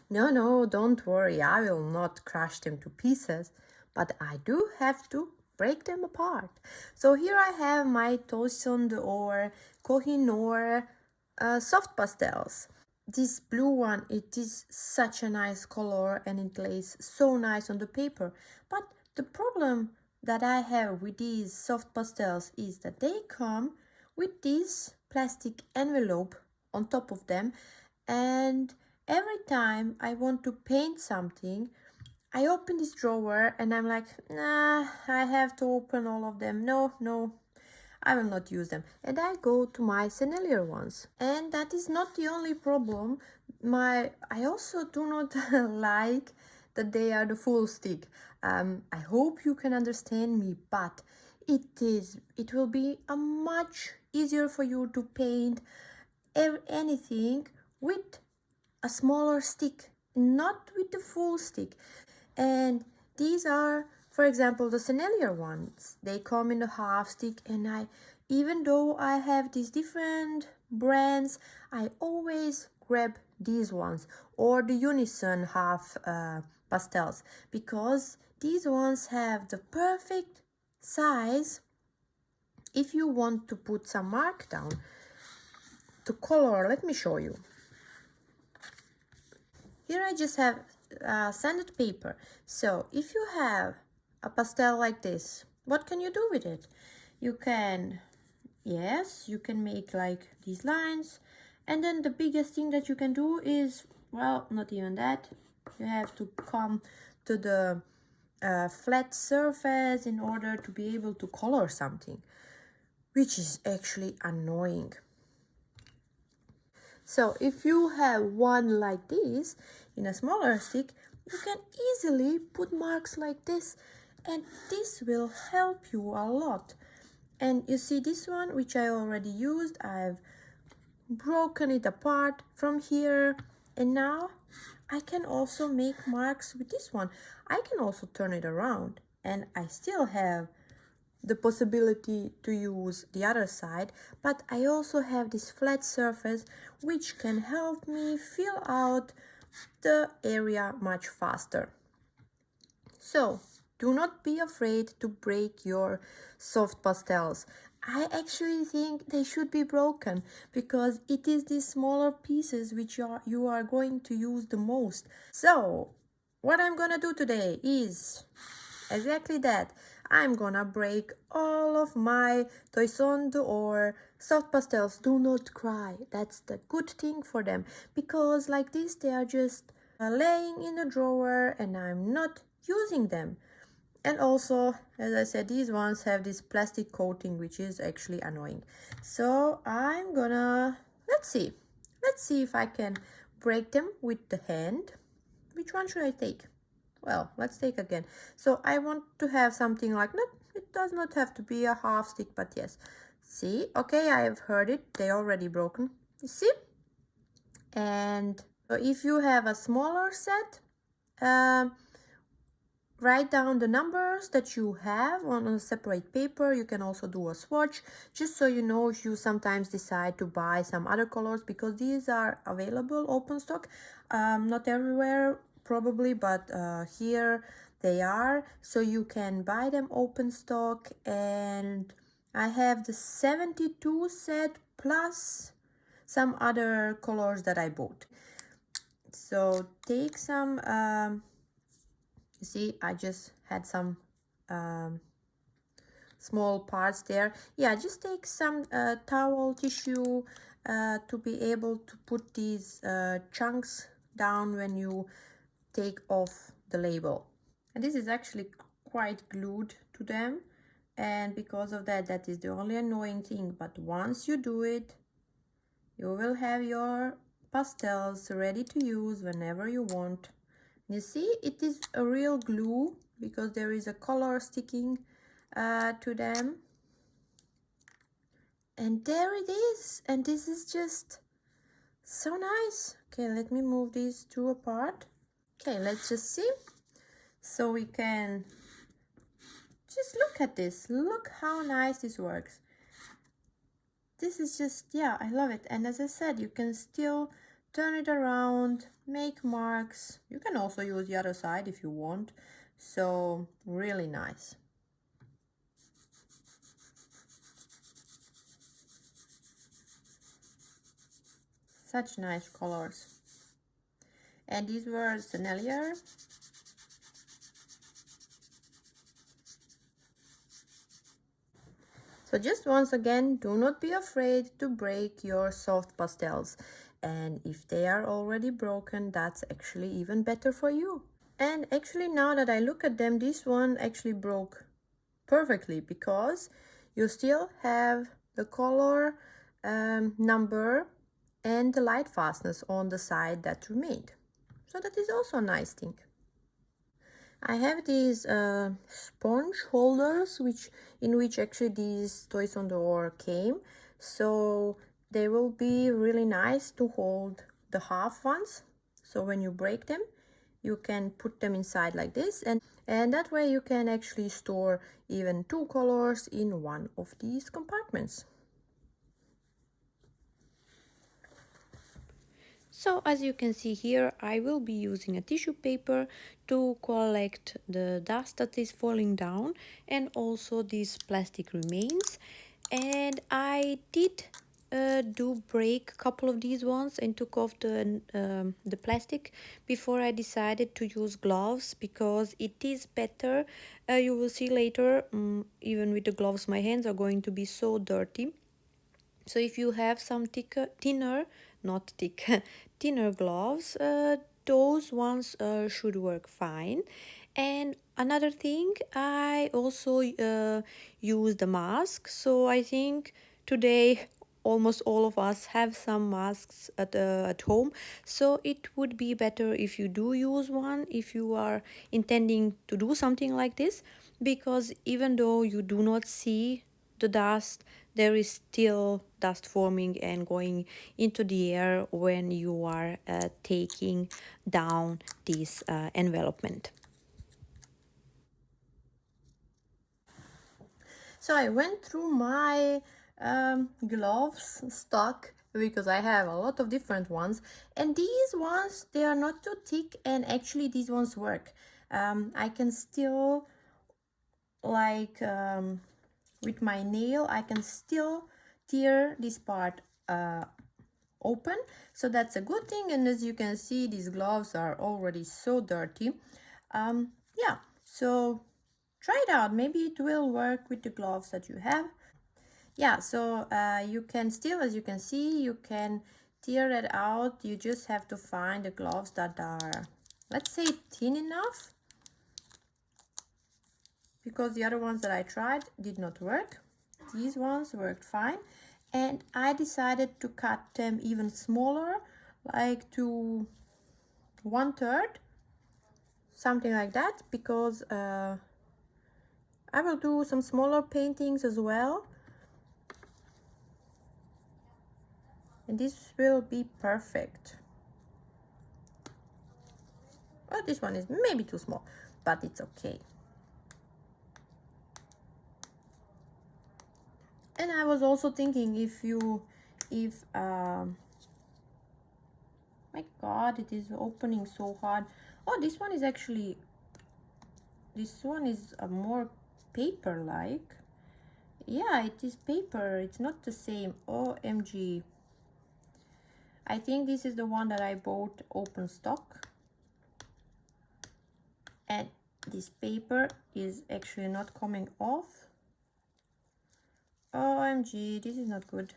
No, no, don't worry, I will not crush them to pieces, but I do have to break them apart. So here I have my Toison Koh-i-Noor soft pastels. This blue one, it is such a nice color and it lays so nice on the paper. But the problem that I have with these soft pastels is that they come with this plastic envelope on top of them, and every time I want to paint something, I open this drawer and I'm like, nah, I have to open all of them. No, no, I will not use them. And I go to my Sennelier ones. And that is not the only problem. I also do not like that they are the full stick. I hope you can understand me, but it will be a much easier for you to paint anything with a smaller stick, not with the full stick. And these are, for example, the Sennelier ones. They come in a half stick, and even though I have these different brands, I always grab these ones or the Unison half pastels, because these ones have the perfect size if you want to put some mark down to color. Let me show you. Here I just have sanded paper. So if you have a pastel like this, what can you do with it? You can, yes, you can make like these lines. And then the biggest thing that you can do is, well, not even that. You have to come to the flat surface in order to be able to color something, which is actually annoying. So if you have one like this in a smaller stick, you can easily put marks like this, and this will help you a lot. And you see this one, which I already used, I've broken it apart from here, and now I can also make marks with this one. I can also turn it around and I still have the possibility to use the other side, but I also have this flat surface which can help me fill out the area much faster. So do not be afraid to break your soft pastels. I actually think they should be broken, because it is these smaller pieces which you are going to use the most. So what I'm gonna do today is exactly that. I'm gonna break all of my Toison or soft pastels. Do not cry. That's the good thing for them, because like this they are just laying in a drawer and I'm not using them. And also, as I said, these ones have this plastic coating which is actually annoying. So I'm gonna, let's see if I can break them with the hand. Which one should I take? Well, let's take again. So I want to have something like that. It does not have to be a half stick, but yes. See, okay, I have heard it. They already broken. You see? And if you have a smaller set, write down the numbers that you have on a separate paper. You can also do a swatch, just so you know if you sometimes decide to buy some other colors, because these are available open stock, not everywhere probably, but here they are, so you can buy them open stock. And I have the 72 set plus some other colors that I bought. So take some you see, I just had some small parts there. Yeah, just take some towel tissue to be able to put these chunks down when you take off the label. And this is actually quite glued to them, and because of that, that is the only annoying thing. But once you do it, you will have your pastels ready to use whenever you want. You see, it is a real glue because there is a color sticking to them. And there it is. And this is just so nice. Okay, let me move these two apart. Okay, let's just see. So we can just look at this. Look how nice this works. This is just, yeah, I love it. And as I said, you can still turn it around, make marks. You can also use the other side if you want. So really nice. Such nice colors. And these were Sennelier. So just once again, do not be afraid to break your soft pastels. And if they are already broken, that's actually even better for you. And actually now that I look at them, this one actually broke perfectly because you still have the color number and the light fastness on the side that remained. So that is also a nice thing. I have these sponge holders in which actually these toys on the oar came, so they will be really nice to hold the half ones. So when you break them, you can put them inside like this, and that way you can actually store even 2 colors in one of these compartments. So as you can see here, I will be using a tissue paper to collect the dust that is falling down and also these plastic remains. And I did do break a couple of these ones and took off the plastic before I decided to use gloves because it is better. You will see later, even with the gloves, my hands are going to be so dirty. So if you have some thinner, not thick, thinner gloves, those ones should work fine. And another thing, I also use the mask. So I think today almost all of us have some masks at home. So it would be better if you do use one, if you are intending to do something like this, because even though you do not see the dust, there is still dust forming and going into the air when you are taking down this envelopment. So I went through my gloves stock because I have a lot of different ones, and these ones, they are not too thick, and actually these ones work. I can still like with my nail, I can still tear this part open, so that's a good thing. And as you can see, these gloves are already so dirty. Yeah, so try it out, maybe it will work with the gloves that you have. Yeah, so you can still, as you can see, you can tear it out. You just have to find the gloves that are, let's say, thin enough, because the other ones that I tried did not work. These ones worked fine, and I decided to cut them even smaller, like to 1/3, something like that, because I will do some smaller paintings as well, and this will be perfect. Well, this one is maybe too small, but it's okay. And I was also thinking, my god, it is opening so hard. Oh, this one is actually, this one is a more paper like. Yeah, it is paper, it's not the same. OMG. I think this is the one that I bought open stock, and this paper is actually not coming off. OMG, this is not good.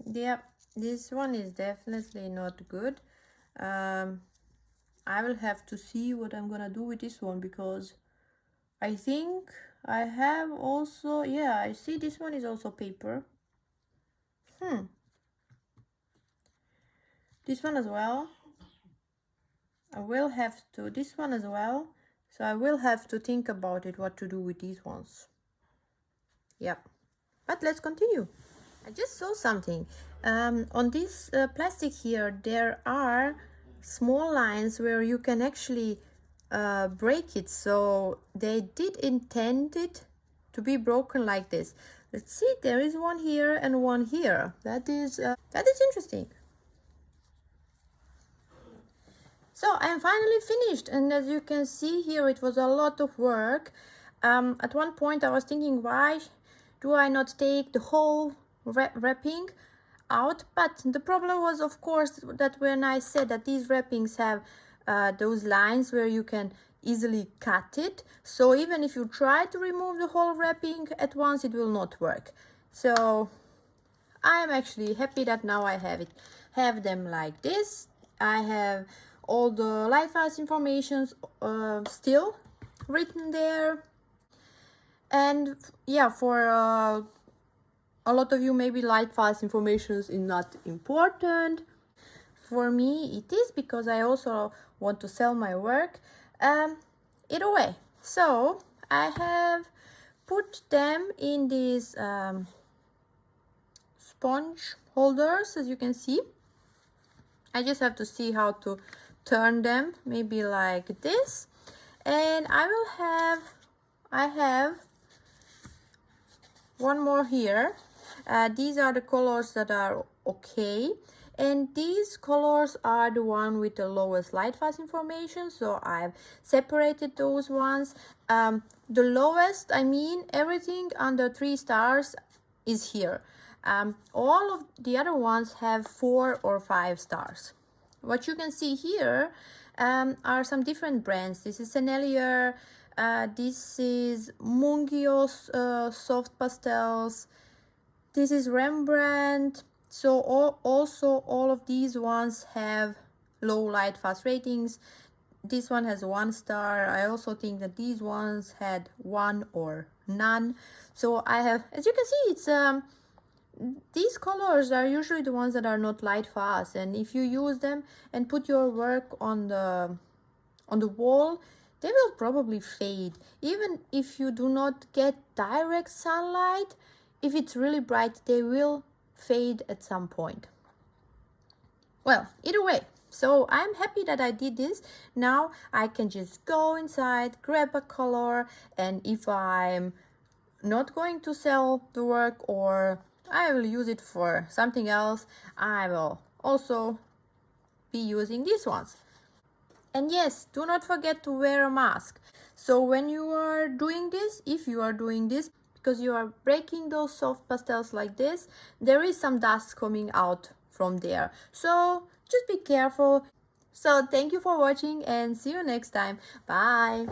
Yeah, this one is definitely not good. I will have to see what I'm gonna do with this one, because I think I have also, yeah, I see this one is also paper. This one as well. I will have to, this one as well. So I will have to think about it, what to do with these ones. Yep. But let's continue. I just saw something. On this plastic here, there are small lines where you can actually break it. So they did intend it to be broken like this. Let's see, there is one here and one here. That is interesting. So I'm finally finished, and as you can see here, it was a lot of work. At one point I was thinking, why do I not take the whole wrapping out? But the problem was, of course, that when I said that these wrappings have those lines where you can easily cut it, so even if you try to remove the whole wrapping at once, it will not work. So I'm actually happy that now I have them like this. I have all the lightfast informations still written there. And yeah, for a lot of you, maybe lightfast information is not important. For me, it is, because I also want to sell my work. Either way, so I have put them in these sponge holders, as you can see. I just have to see how to turn them, maybe like this. And I have one more here. These are the colors that are okay, and these colors are the one with the lowest lightfast information, so I've separated those ones. The lowest, I mean everything under 3 stars is here. All of the other ones have 4 or 5 stars. What you can see here are some different brands. This is Senelier, this is Mungios soft pastels, this is Rembrandt. So also all of these ones have low lightfast ratings. This one has 1 star. I also think that these ones had 1 or none. So I have, as you can see, it's these colors are usually the ones that are not lightfast, and if you use them and put your work on the wall, they will probably fade. Even if you do not get direct sunlight, if it's really bright, they will fade at some point. Well, either way, so I'm happy that I did this. Now I can just go inside, grab a color, and if I'm not going to sell the work or I will use it for something else, I will also be using these ones. And yes, do not forget to wear a mask. So when you are doing this, if you are doing this, because you are breaking those soft pastels like this, there is some dust coming out from there. So just be careful. So thank you for watching and see you next time. Bye.